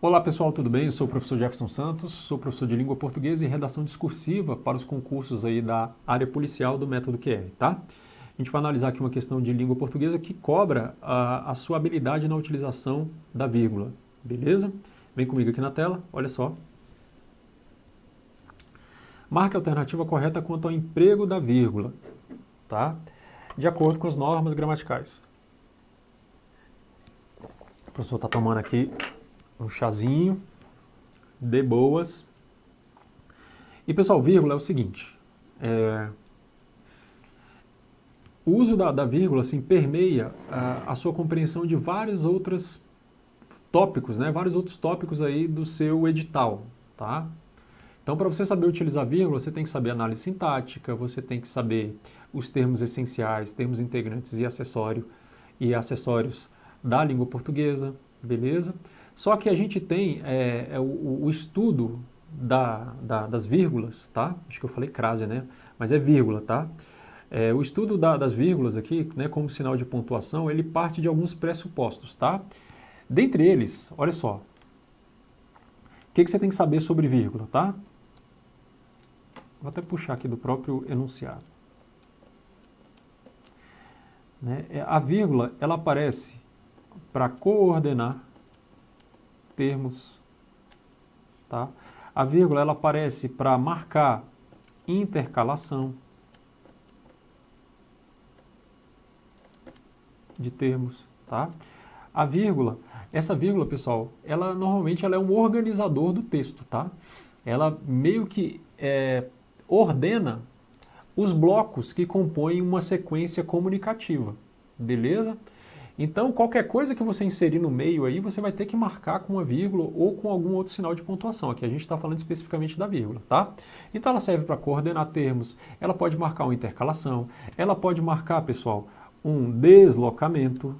Olá pessoal, tudo bem? Eu sou o professor Jefferson Santos, sou professor de língua portuguesa e redação discursiva para os concursos aí da área policial do método QR, tá? A gente vai analisar aqui uma questão de língua portuguesa que cobra a sua habilidade na utilização da vírgula, beleza? Vem comigo aqui na tela, olha só. Marque a alternativa correta quanto ao emprego da vírgula, tá? De acordo com as normas gramaticais. O professor está tomando aqui um chazinho, de boas. E pessoal, vírgula é o seguinte, o uso da vírgula assim, permeia a sua compreensão de vários outros tópicos, né? Vários outros tópicos aí do seu edital, tá? Então, para você saber utilizar vírgula, você tem que saber análise sintática, você tem que saber os termos essenciais, termos integrantes e acessórios da língua portuguesa, Só que a gente tem o estudo das vírgulas, tá? Acho que eu falei crase, né? Mas é vírgula, tá? O estudo das vírgulas aqui, né, como sinal de pontuação, ele parte de alguns pressupostos, tá? Dentre eles, olha só, o que você tem que saber sobre vírgula, tá? Vou até puxar aqui do próprio enunciado. Né? A vírgula, ela aparece para coordenar termos, tá? A vírgula, ela aparece para marcar intercalação de termos, tá? A vírgula, essa vírgula, pessoal, ela normalmente ela é um organizador do texto, tá? Ela meio que ordena os blocos que compõem uma sequência comunicativa, beleza? Então, qualquer coisa que você inserir no meio aí, você vai ter que marcar com uma vírgula ou com algum outro sinal de pontuação. Aqui a gente está falando especificamente da vírgula, tá? Então, ela serve para coordenar termos, ela pode marcar uma intercalação, ela pode marcar, pessoal, um deslocamento.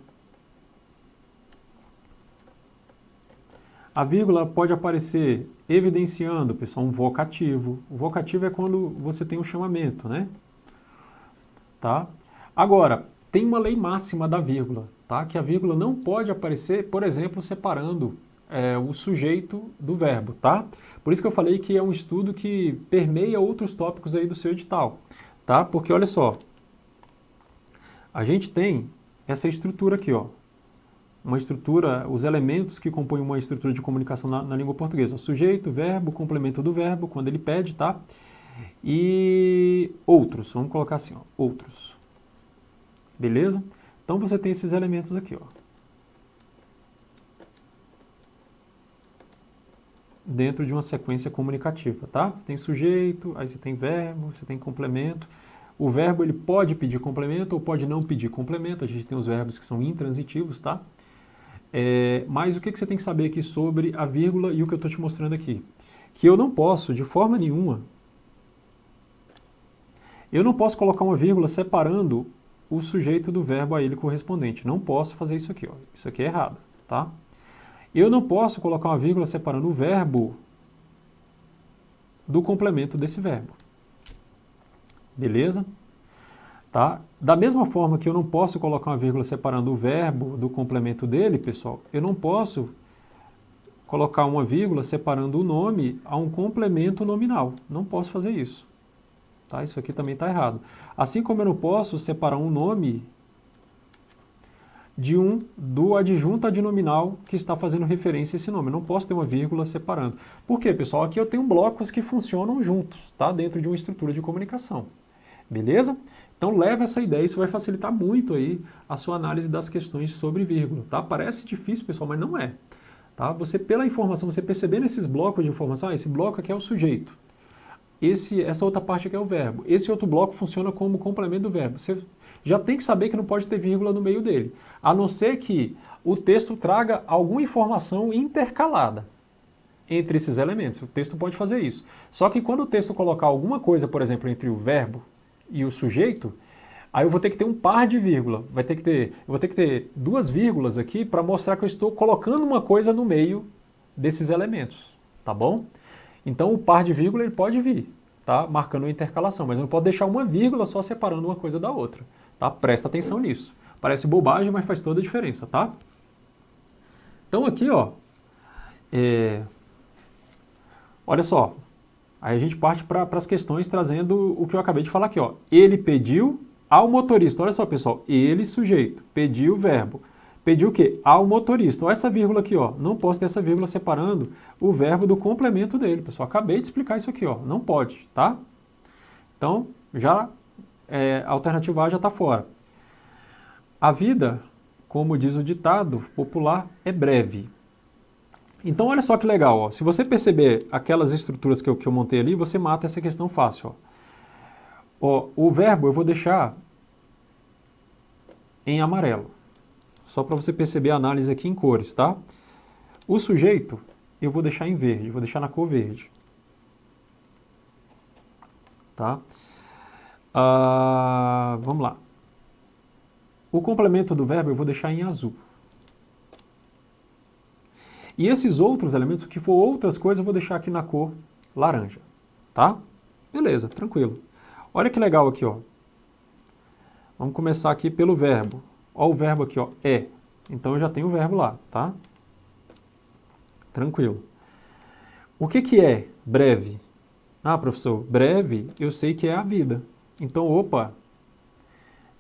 A vírgula pode aparecer evidenciando, pessoal, um vocativo. O vocativo é quando você tem um chamamento, né? Tá? Agora, tem uma lei máxima da vírgula, tá? Que a vírgula não pode aparecer, por exemplo, separando o sujeito do verbo, tá? Por isso que eu falei que é um estudo que permeia outros tópicos aí do seu edital, tá? Porque olha só, a gente tem essa estrutura aqui, ó. Uma estrutura, os elementos que compõem uma estrutura de comunicação na língua portuguesa. O sujeito, verbo, complemento do verbo, quando ele pede, tá? E outros, vamos colocar assim, ó, outros. Beleza? Então você tem esses elementos aqui, ó. Dentro de uma sequência comunicativa, tá? Você tem sujeito, aí você tem verbo, você tem complemento. O verbo ele pode pedir complemento ou pode não pedir complemento. A gente tem os verbos que são intransitivos, tá? Mas o que você tem que saber aqui sobre a vírgula e o que eu estou te mostrando aqui? Que eu não posso, de forma nenhuma, eu não posso colocar uma vírgula separando o sujeito do verbo a ele correspondente. Não posso fazer isso aqui, ó. Isso aqui é errado, tá? Eu não posso colocar uma vírgula separando o verbo do complemento desse verbo. Beleza? Tá? Da mesma forma que eu não posso colocar uma vírgula separando o verbo do complemento dele, pessoal, eu não posso colocar uma vírgula separando o nome a um complemento nominal. Não posso fazer isso. Tá? Isso aqui também está errado. Assim como eu não posso separar um nome do adjunto adnominal que está fazendo referência a esse nome. Eu não posso ter uma vírgula separando. Por quê, pessoal? Aqui eu tenho blocos que funcionam juntos, tá? Dentro de uma estrutura de comunicação. Beleza? Então leva essa ideia, isso vai facilitar muito aí a sua análise das questões sobre vírgula, tá? Parece difícil, pessoal, mas não é. Tá? Você, pela informação, você percebendo esses blocos de informação, esse bloco aqui é o sujeito, essa outra parte aqui é o verbo, esse outro bloco funciona como complemento do verbo. Você já tem que saber que não pode ter vírgula no meio dele, a não ser que o texto traga alguma informação intercalada entre esses elementos. O texto pode fazer isso. Só que quando o texto colocar alguma coisa, por exemplo, entre o verbo e o sujeito, aí eu vou ter que ter um par de vírgula. Eu vou ter que ter duas vírgulas aqui para mostrar que eu estou colocando uma coisa no meio desses elementos, tá bom? Então o par de vírgula ele pode vir, tá? Marcando uma intercalação, mas eu não posso deixar uma vírgula só separando uma coisa da outra, tá? Presta atenção nisso. Parece bobagem, mas faz toda a diferença, tá? Então aqui, ó, Olha só, aí a gente parte para as questões trazendo o que eu acabei de falar aqui, ó. Ele pediu ao motorista, olha só pessoal, ele sujeito, pediu o verbo. Pediu o quê? Ao motorista. Olha essa vírgula aqui, ó. Não posso ter essa vírgula separando o verbo do complemento dele, pessoal. Acabei de explicar isso aqui, ó. Não pode, tá? Então, já a alternativa A já está fora. A vida, como diz o ditado popular, é breve. Então, olha só que legal, ó. Se você perceber aquelas estruturas que eu montei ali, você mata essa questão fácil, ó. O verbo eu vou deixar em amarelo. Só para você perceber a análise aqui em cores, tá? O sujeito eu vou deixar em verde, vou deixar na cor verde. Tá? Vamos lá. O complemento do verbo eu vou deixar em azul. E esses outros elementos, o que for outras coisas, eu vou deixar aqui na cor laranja. Tá? Beleza, tranquilo. Olha que legal aqui, ó. Vamos começar aqui pelo verbo. Olha o verbo aqui, ó, é. Então eu já tenho o verbo lá, tá? Tranquilo. O que é breve? Ah, professor, breve eu sei que é a vida. Então, opa,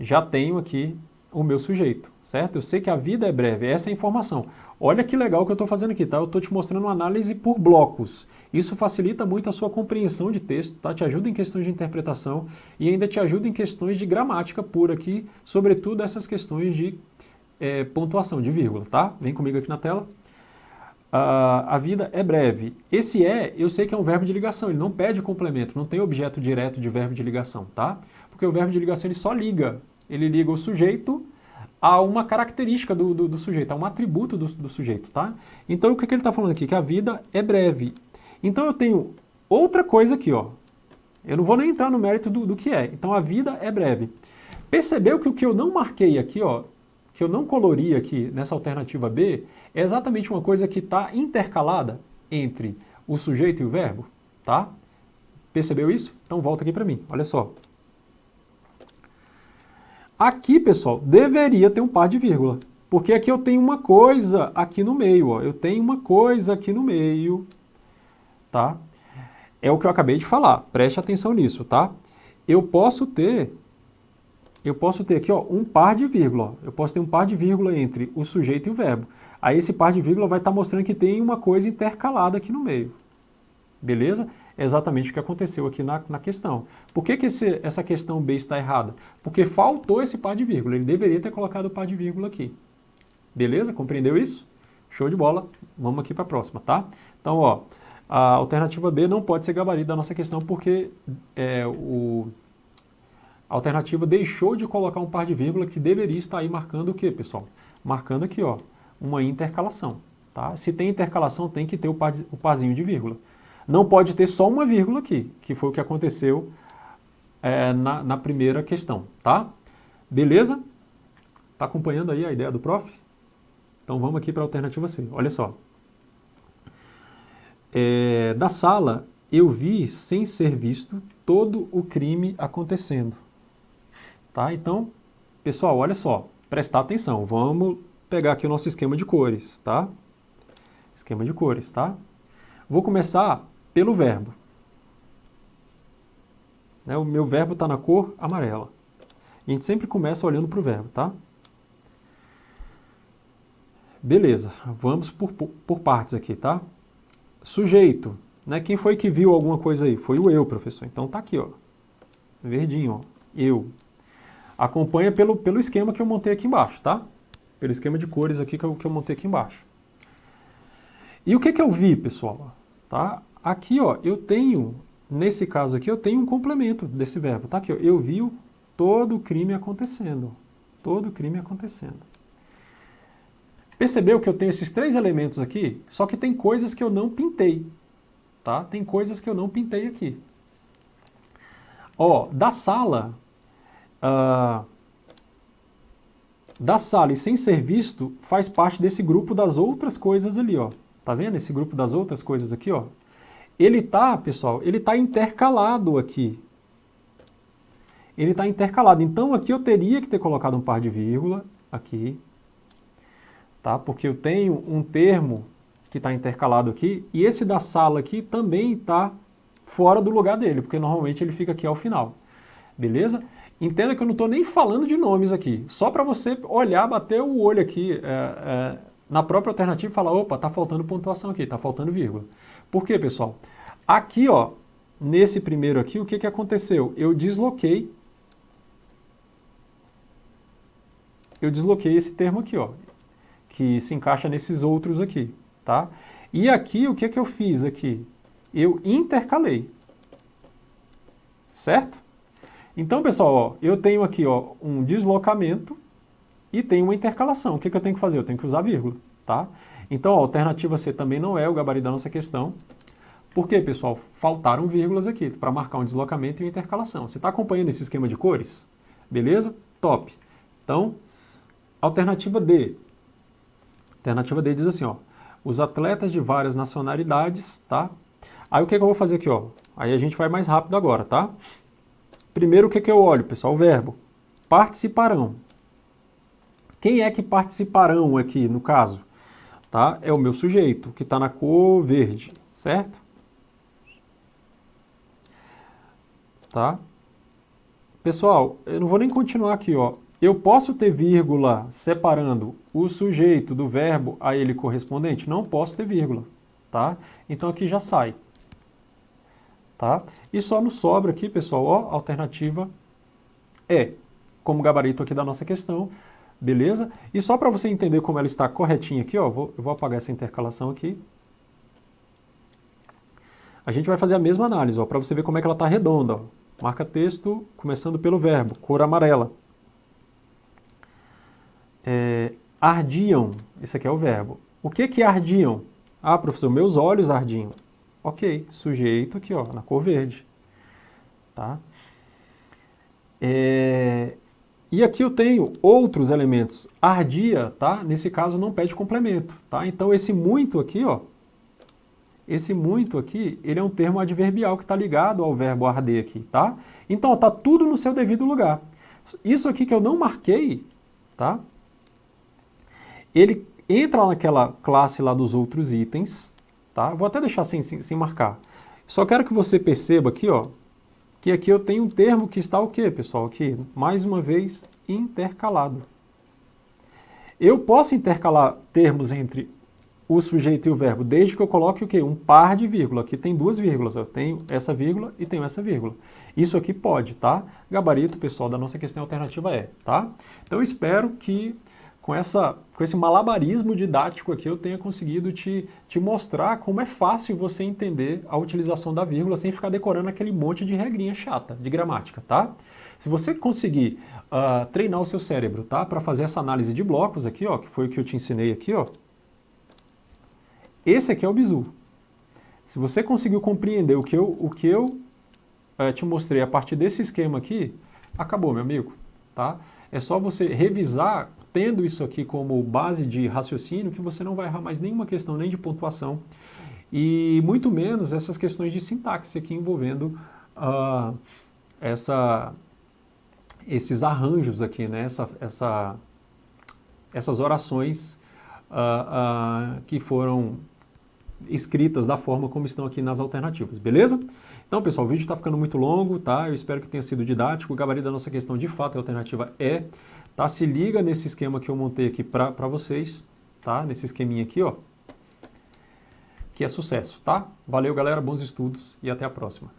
já tenho aqui o meu sujeito, certo? Eu sei que a vida é breve, essa é a informação. Olha que legal que eu estou fazendo aqui, tá? Eu estou te mostrando uma análise por blocos. Isso facilita muito a sua compreensão de texto, tá? Te ajuda em questões de interpretação e ainda te ajuda em questões de gramática pura aqui, sobretudo essas questões de pontuação, de vírgula, tá? Vem comigo aqui na tela. A vida é breve. Esse eu sei que é um verbo de ligação, ele não pede complemento, não tem objeto direto de verbo de ligação, tá? Porque o verbo de ligação ele só liga. Ele liga o sujeito a uma característica do sujeito, a um atributo do sujeito, tá? Então, o que ele está falando aqui? Que a vida é breve. Então, eu tenho outra coisa aqui, ó. Eu não vou nem entrar no mérito do que é. Então, a vida é breve. Percebeu que o que eu não marquei aqui, ó, que eu não colori aqui nessa alternativa B, é exatamente uma coisa que está intercalada entre o sujeito e o verbo, tá? Percebeu isso? Então, volta aqui para mim, olha só. Aqui, pessoal, deveria ter um par de vírgula, porque aqui eu tenho uma coisa aqui no meio, ó. Eu tenho uma coisa aqui no meio, tá? É o que eu acabei de falar, preste atenção nisso, tá? Eu posso ter aqui, ó, um par de vírgula, ó. Eu posso ter um par de vírgula entre o sujeito e o verbo. Aí esse par de vírgula vai estar mostrando que tem uma coisa intercalada aqui no meio. Beleza? É exatamente o que aconteceu aqui na questão. Por que essa questão B está errada? Porque faltou esse par de vírgula. Ele deveria ter colocado o par de vírgula aqui. Beleza? Compreendeu isso? Show de bola. Vamos aqui para a próxima, tá? Então, ó, a alternativa B não pode ser gabarito da nossa questão porque a alternativa deixou de colocar um par de vírgula que deveria estar aí marcando o quê, pessoal? Marcando aqui, ó, uma intercalação, tá? Se tem intercalação, tem que ter o parzinho de vírgula. Não pode ter só uma vírgula aqui, que foi o que aconteceu na primeira questão, tá? Beleza? Tá acompanhando aí a ideia do prof? Então vamos aqui para a alternativa C. Olha só. Da sala, eu vi, sem ser visto, todo o crime acontecendo. Tá? Então, pessoal, olha só. Prestar atenção. Vamos pegar aqui o nosso esquema de cores, tá? Esquema de cores, tá? Vou começar pelo verbo. O meu verbo está na cor amarela. A gente sempre começa olhando para o verbo, tá? Beleza, vamos por partes aqui, tá? Sujeito, né? Quem foi que viu alguma coisa aí? Foi o eu, professor. Então tá aqui, ó. Verdinho, ó. Eu. Acompanha pelo esquema que eu montei aqui embaixo, tá? Pelo esquema de cores aqui que eu montei aqui embaixo. E o que eu vi, pessoal? Tá? Aqui, ó, eu tenho, nesse caso aqui, eu tenho um complemento desse verbo. Tá aqui, ó. Eu vi todo o crime acontecendo. Todo o crime acontecendo. Percebeu que eu tenho esses três elementos aqui? Só que tem coisas que eu não pintei. Tá? Tem coisas que eu não pintei aqui. Ó, da sala e sem ser visto faz parte desse grupo das outras coisas ali, ó. Tá vendo esse grupo das outras coisas aqui, ó? Ele tá, pessoal, ele tá intercalado aqui. Ele tá intercalado. Então aqui eu teria que ter colocado um par de vírgula aqui, tá? Porque eu tenho um termo que está intercalado aqui, e esse da sala aqui também está fora do lugar dele, porque normalmente ele fica aqui ao final. Beleza? Entenda que eu não estou nem falando de nomes aqui, só para você olhar, bater o olho aqui na própria alternativa e falar, opa, está faltando pontuação aqui, está faltando vírgula. Por quê, pessoal? Aqui, ó, nesse primeiro aqui, o que, que aconteceu? Eu desloquei esse termo aqui, ó, que se encaixa nesses outros aqui, tá? E aqui, o que, que eu fiz aqui? Eu intercalei, certo? Então, pessoal, ó, eu tenho aqui ó, um deslocamento e tenho uma intercalação. O que, que eu tenho que fazer? Eu tenho que usar vírgula, tá? Então, a alternativa C também não é o gabarito da nossa questão. Por quê, pessoal? Faltaram vírgulas aqui para marcar um deslocamento e uma intercalação. Você está acompanhando esse esquema de cores? Beleza? Top. Então, alternativa D. Alternativa D diz assim, ó, os atletas de várias nacionalidades, tá? Aí o que, que eu vou fazer aqui, ó? Aí a gente vai mais rápido agora, tá? Primeiro, o que, que eu olho, pessoal? O verbo. Participarão. Quem é que participarão aqui, no caso? Tá? É o meu sujeito, que está na cor verde, certo? Tá? Pessoal, eu não vou nem continuar aqui, ó. Eu posso ter vírgula separando o sujeito do verbo a ele correspondente? Não posso ter vírgula, tá? Então aqui já sai. Tá? E só nos sobra aqui, pessoal, ó, a alternativa E, como gabarito aqui da nossa questão, beleza? E só para você entender como ela está corretinha aqui, ó, eu vou apagar essa intercalação aqui. A gente vai fazer a mesma análise, ó, para você ver como é que ela está redonda. Ó. Marca texto, começando pelo verbo, cor amarela. Ardiam, esse aqui é o verbo. O que que ardiam? Ah, professor, meus olhos ardiam. Ok, sujeito aqui, ó, na cor verde. Tá? E aqui eu tenho outros elementos. Ardia, tá? Nesse caso não pede complemento, tá? Então esse muito aqui, ó, esse muito aqui, ele é um termo adverbial que está ligado ao verbo arder aqui, tá? Então tá tudo no seu devido lugar. Isso aqui que eu não marquei, tá? Ele entra naquela classe lá dos outros itens, tá? Vou até deixar sem marcar. Só quero que você perceba aqui, ó, que aqui eu tenho um termo que está o quê, pessoal? Aqui, mais uma vez, intercalado. Eu posso intercalar termos entre o sujeito e o verbo, desde que eu coloque o quê? Um par de vírgula. Aqui tem duas vírgulas, eu tenho essa vírgula e tenho essa vírgula. Isso aqui pode, tá? Gabarito, pessoal, da nossa questão alternativa é, tá? Então eu espero que com esse malabarismo didático aqui eu tenha conseguido te mostrar como é fácil você entender a utilização da vírgula sem ficar decorando aquele monte de regrinha chata de gramática, tá? Se você conseguir treinar o seu cérebro, tá? Para fazer essa análise de blocos aqui, ó, que foi o que eu te ensinei aqui, ó. Esse aqui é o bizu. Se você conseguiu compreender o que eu te mostrei a partir desse esquema aqui, acabou, meu amigo, tá? É só você revisar tendo isso aqui como base de raciocínio, que você não vai errar mais nenhuma questão nem de pontuação e muito menos essas questões de sintaxe aqui envolvendo esses arranjos aqui, né? Essas orações que foram escritas da forma como estão aqui nas alternativas, beleza? Então, pessoal, o vídeo está ficando muito longo, tá? Eu espero que tenha sido didático. O gabarito da nossa questão, de fato, a alternativa é, tá? Se liga nesse esquema que eu montei aqui para vocês, tá? Nesse esqueminha aqui, ó, que é sucesso, tá? Valeu, galera, bons estudos e até a próxima.